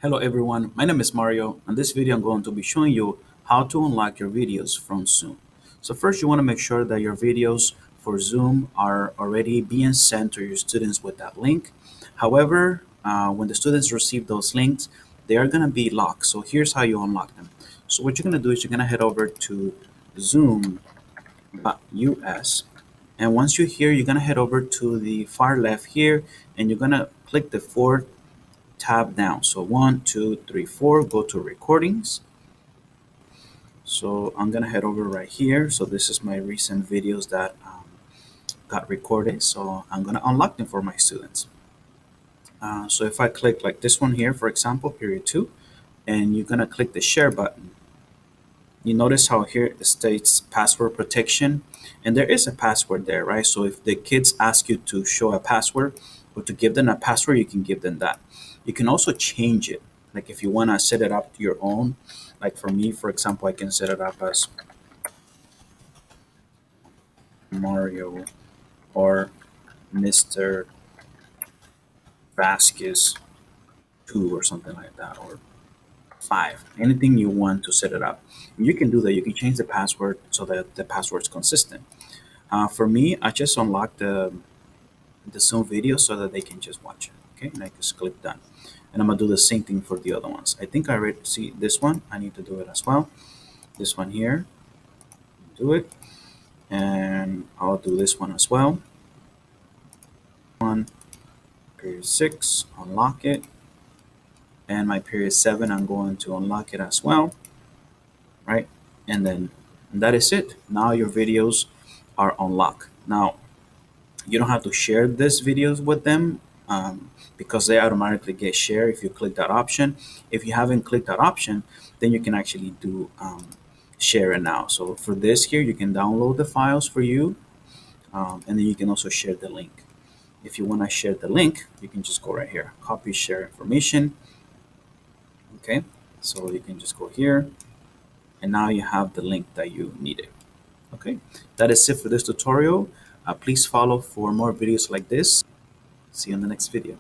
Hello everyone, my name is Mario. In this video I'm going to be showing you how to unlock your videos from Zoom. So first you want to make sure that your videos for Zoom are already being sent to your students with that link. However, when the students receive those links, they are going to be locked. So here's how you unlock them. So what you're going to do is you're going to head over to zoom.us, and once you're here, you're going to head over to the far left here and you're going to click the fourth tab down. So one, two, three, four, go to recordings. So I'm gonna head over right here. So this is my recent videos that got recorded. So I'm gonna unlock them for my students. So if I click like this one here, for example, period two, and you're gonna click the share button, you notice how here it states password protection, and there is a password there, right? So if the kids ask you to show a password or to give them a password, you can give them that. You can also change it. Like if you want to set it up to your own, like for me, for example, I can set it up as Mario or Mr. Vasquez 2 or something like that, or 5, anything you want to set it up. You can do that. You can change the password so that the password is consistent. For me, I just unlocked the Zoom video so that they can just watch it. Okay, and I just click done. And I'm gonna do the same thing for the other ones. I think I already see this one. I need to do it as well. This one here, do it. And I'll do this one as well. One, period 6, unlock it. And my period 7, I'm going to unlock it as well. Right? And then that is it. Now your videos are unlocked. Now, you don't have to share this videos with them because they automatically get shared if you click that option. If you haven't clicked that option, then you can actually do share it now. So for this here, you can download the files for you, and then you can also share the link. If you want to share the link, you can just go right here, copy share information. Okay, so you can just go here, and now you have the link that you needed. Okay, that is it for this tutorial. Please follow for more videos like this. See you in the next video.